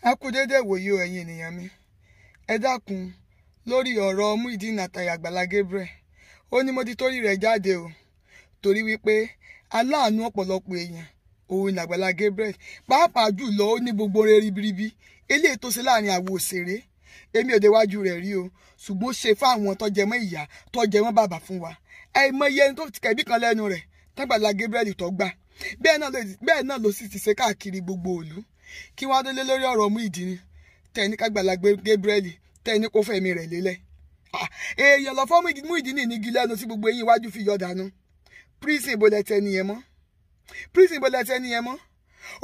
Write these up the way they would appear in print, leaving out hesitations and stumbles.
A kú dédé ìwòyí o ẹ̀yin ènìyàn mi. Ẹ dákun lórí ọ̀rọ̀ Muyideen àti Àgbàlá Gabriel. Ó ní mo ti torí rẹ̀ jáde o. Torí wípé aláàánú ọ̀pọ̀lọpọ̀ èèyàn òun ni Àgbàlá Gabriel. Pàápàá jùlọ ó ní gbogbo rere ribiribi. Eléyìí tó ṣe láàrin àwọn òṣèré. Èmi ò déwájú rẹ̀ rí o. Ṣùgbọ́n ṣe fún àwọn tó jẹ mọ́ ìyá, tó jẹ mọ́ bàbá fún wa. Àìmọye ẹni tó ti kẹ̀bí kan lẹ́nu rẹ̀ t'Àgbàlá Gabriel tó gbà. Bẹ́ẹ̀ náà ló sì ti ṣe káàkiri gbogbo ìlú. Kí wọ́n á délé lórí ọ̀rọ̀ Muyideen tẹ́ni k'Àgbàlá Gabriel tẹ́ni kó fẹ̀mí rẹ̀ lélẹ̀. Èèyàn lọ fọ́ Muyideen nígi lẹ́nu sí gbogbo eyín iwájú fi yọ dànù. Prison ibo lẹ tẹni yẹn mọ́. Prison ibo lẹ tẹni yẹn mọ́.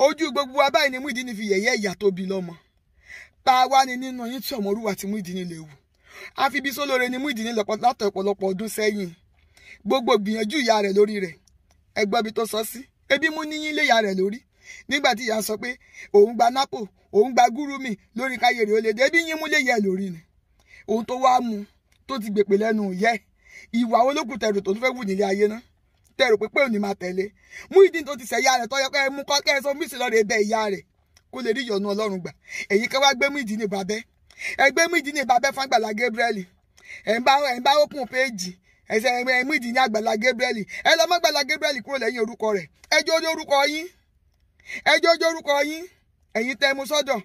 Ojú gbogbo wa báyìí ni Muyideen fi yẹ̀yẹ́ ìyá tó bí lọ́mọ. Ta wá ni nínú yín tí ọmọrúwà tí Muyideen lè wù. Àfi bí sólóore ni Muyideen látọ̀ ọ̀pọ̀lọpọ̀ ọdún sẹ́yìn. Gbogbo gbìyànjú ìyá rẹ̀ lórí rẹ̀. Ẹ gbọ́ bí tó sọ sí. Ebi mú níyín lé ìyá rẹ̀ lórí. Nígbà tí ìyá sọ pé òun gba nápò òun gba gúrúmì lórí káyèrè ó lè dé bí yín mú lè yẹ lórí ni òun tó wá mu tó ti gbèpè lẹ́nu yẹ ìwà olókùn tẹrù tó tún fẹ́ wù nílé ayé náà tẹrù pé òní máa tẹ̀lé Muyideen tó ti ṣẹ̀yà rẹ̀ tọ́yọ pé mú kọ́ kẹ́sọ́ mísì lọ́rẹ̀ bẹ ìyá rẹ̀ kó lè rí ìyọnu Ọlọ́run gbà èyí kan wá gbé Muyideen bàbẹ́ ẹgbẹ́ Muyideen bàbẹ́ fún Àgbàlá Gabriel ẹ̀ ń bá open page ẹ̀sẹ̀ Muyideen Àgbàlá Gabriel ẹ lọ mọ́ Àgbàlá Gabriel kúrò lẹ́yìn orúkọ rẹ̀ ẹjọ́ orúkọ yín ẹ̀yin tẹ́ mú sọ́dọ̀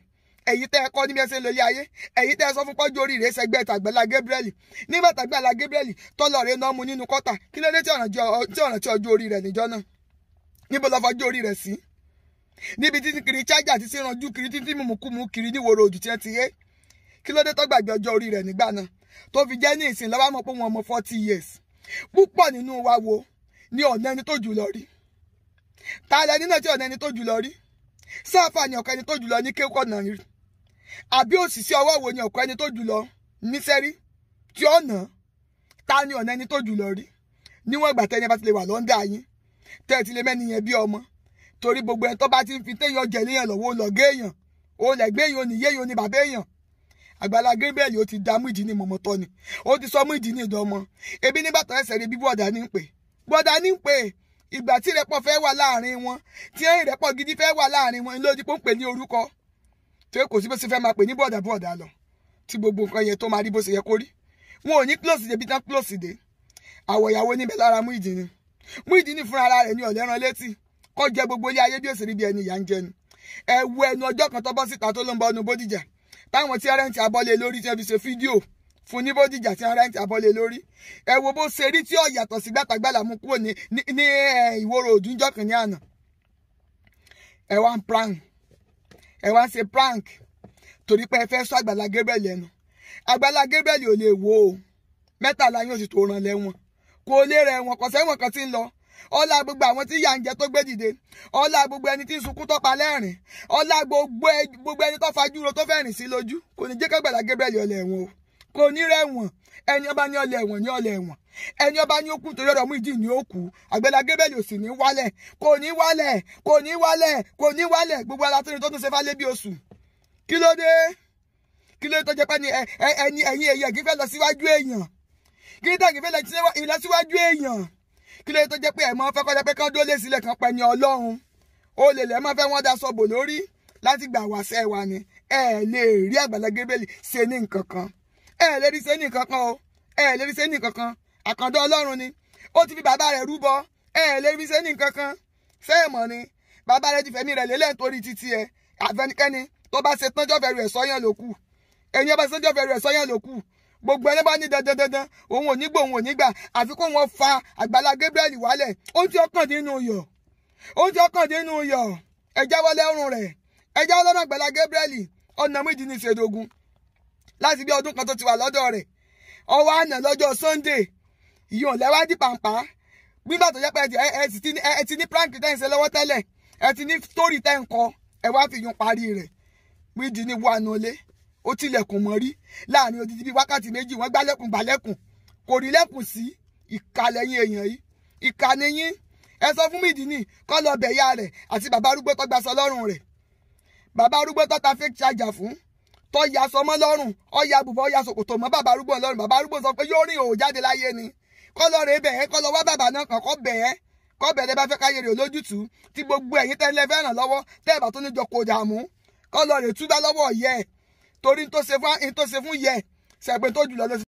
ẹ̀yin tẹ́ kọ́ níbi ẹsẹ̀ lórí ayé ẹ̀yin tẹ́ sọ fún pọ́jú orí rẹ̀ sẹ́gbẹ́ t'Àgbàlá Gabriel nígbà t'Àgbàlá Gabriel tọ́lọ̀ rẹ̀ náà mú nínú kọ́tà kí ló dé tí ọ̀nà tí ọjọ́ orí rẹ̀ níjọ́ náà níbo lọ fọjú orí rẹ̀ sí níbi tí kiri chájà ti síranjú kiri títí mùmùkúmù kiri níwòrò òjò tí ẹ ti yé kí ló dé tó gbàgbé ọjọ́ orí rẹ̀ nígbà náà tó fi jẹ́ ní ìsìn lọ́wọ́ mọ̀ pé wọn mọ 40 years púpọ̀ nínú wa wo ní ọ̀nà ẹni tó jù lọ rí ta lẹni náà tí ọ̀nà ẹni tó jù lọ rí sáfà ni ọ̀kọ́ ẹni tó jù lọ ní kéwọ́ náà rí àbí òṣìṣẹ́ ọwọ́ wo ni ọ̀kọ́ ẹni tó jù lọ níṣẹ́rí tí ó nà ta ni ọ̀nà ẹni tó jù lọ rí níwọ̀n ìgbà tẹ́ni bá ti lè wà lọ́ndà yín tẹ́ ẹ ti lè mẹ́ni yẹn bí ọmọ torí gbogbo ẹni tó bá ti ń fi téèyàn jẹ léèyàn lọ́wọ́ lọ́gẹ́ èèyàn ó lẹ́gbẹ́ èèyàn òní yéèyàn òní bàbá èèyàn Àgbàlá Gabriel ó ti dá Muyideen mọ̀mọ́ tọ́ ni ó ti sọ Muyideen ìdánmọ́ ebi nígbà tó ẹsẹ̀ rí bí bọ́ọ̀dà ní ń pè ìgbà tí ìrẹ́pọ̀ fẹ́ wà láàrin wọn tí ìrẹ́pọ̀ gidi fẹ́ wà láàrin wọn lójú pé ń pè ní orúkọ tí kò sí bó ṣe fẹ́ máa pè ní bọ́ọ̀dà lọ tí gbogbo nǹkan yẹn tó máa rí bó ṣe yẹ kó rí wọn ò ní close dé bí tán close dé àwọ̀ ìyàwó níbẹ̀ lára Muyideen fúnra ara rẹ̀ ní ọ̀lẹ́ran létí kó jẹ gbogbo ilé ayé bí ó sì rí bí ẹni ìyá ń jẹ ni ẹ̀wù ẹnu ọjọ́ kan tó bọ́ síta tó ló ń bọ́ ọnu Bódìjà táwọn tí rẹ́ǹtì abọ́lé lórí tí wọ́n fi ṣe fídíò fún ní Bódìjà tí wọ́n rẹ́ǹtì abọ́lé lórí ẹ wo bó ṣe rí tí ó yàtọ̀ sí gbàtàgbàlà mú kúrò ní ìwòrò òdúnjọ́ kan ní àná ẹ wá ń ṣe prank torí pé ẹ fẹ́ sọ Àgbàlá Gabriel lẹ́nu Àgbàlá Gabriel ò lè wo o mẹ́tàlá yóò sì tó ràn lẹ́wọ̀n kò lè rẹ̀ wọ̀n kò sẹ́wọ̀n kan tí ń lọ ọlá gbogbo àwọn tí yà ń jẹ tó gbé dìde ọlá gbogbo ẹni tí ń sunkún tó pa lẹ́rìn ọlá gbogbo ẹni tó fajúro tó fẹ́ rìn sí lójú kò ní jẹ́ k'Àgbàlá Gabriel ọlẹ̀ ẹ̀wọ̀n o kò ní rẹ̀wọ̀n ẹni ọba ní ọlẹ̀ ẹ̀wọ̀n ní ọlẹ̀ ẹ̀wọ̀n ẹni ọba ní ó kú torí ọ̀rọ̀ Muyideen ní ó kú Àgbàlá Gabriel ò sì ní wálẹ̀ kò ní wálẹ̀ gbogbo alátúndì tó tún ṣe fálé bí oṣù kí ló dé tó jẹ́ pé ẹ̀yin èèyàn kì í fẹ́ lọ síwájú èèyàn kí ló dé kì í fẹ́ lọ síwájú èèyàn kí ló tó jẹ́ pé ẹ̀mọ́ fẹ́ kọjá pé kán dólé sílẹ̀ kan pẹ̀ ní Ọlọ́run ó lè lẹ́mọ́ fẹ́ wọ́n da sọ́bò lórí láti gbà wá sẹ́ wa ni ẹ lè rí Àgbàlá Gabriel ṣe ní nǹkan kan ẹ lè rí ṣe ní nǹkan kan o ẹ lè rí ṣe ní nǹkan kan àkàndá Ọlọ́run ni ó ti fi bàbá rẹ̀ rúbọ ẹ lè rí ṣe ní nǹkan kan sẹ́ẹ̀mọ̀ ni bàbá rẹ̀ ti fẹ̀mí rẹ̀ lélẹ̀ nítorí títí ẹ àfẹnikẹ́ni tó bá ṣe tán jọ́fẹ̀ẹ́ rẹ̀ sọ́yàn ló kù ẹ̀yin ọba ṣe tán jọ́fẹ̀ẹ́ rẹ̀ sọ́yàn ló kù gbogbo ẹni bá ní dandan òun ò ní gbò òun ò ní gbà àfi kó wọn fa Àgbàlá Gabriel wálẹ̀ ó ti ọkàn nínú yọ̀ ẹ jáwọ́ lẹ́rùn rẹ̀ ẹ jáwọ́ lọ́nà Àgbàlá Gabriel ọ̀nà Muyideen ṣèdógún láti bí ọdún kan tó ti wà lọ́dọ̀ rẹ̀ ọwọ́ àná lọ́jọ́ Sunday ìyọ̀n lẹ́wádìí pàǹpá nígbà tó jẹ́ pé ẹ ti ní prank tẹ́ ń ṣe lọ́wọ́ tẹ́lẹ̀ ẹ ti ní story tẹ́ ń kọ ẹ wá fi yún parí rẹ̀ Muyideen wà nulẹ̀ ó tilẹ̀kùn mọ́rí láàrin odidi bíi wákàtí méjì wọ́n gbálẹ̀kùn kò rí lẹ́kùn sí ìkàlẹ̀yìn èèyàn yìí ìkànnì yín ẹ sọ fún Muyideen kó lọ bẹ̀yà rẹ̀ àti bàbá arúgbó tó gbaṣọ lọ́rùn rẹ̀ bàbá arúgbó tó ta fake charger fún tó ya sọmọ lọ́rùn ó ya bùbọ́ ó ya ṣòkòtò mọ́ bàbá arúgbó lọ́rùn bàbá arúgbó sọ pé yóò rìn òò jáde láyé ni kó lọ rè bẹ̀ẹ́ kó lọ wá bàbá náà kàn kó bẹ̀ẹ́ kó bẹ̀ẹ́ bá fẹ́ káyé rẹ̀ olójútùú tí gbogbo ẹ̀yin tẹ́lẹ̀ fẹ́ràn lọ́wọ́ tẹ́ ẹ̀ bá tó ní jọ kó dààmú kọ́ lọ rè túbá lọ́wọ́ yẹ torí n tó ṣe fún yẹ ṣẹ̀pẹ̀ tó jùlọ lọ sí.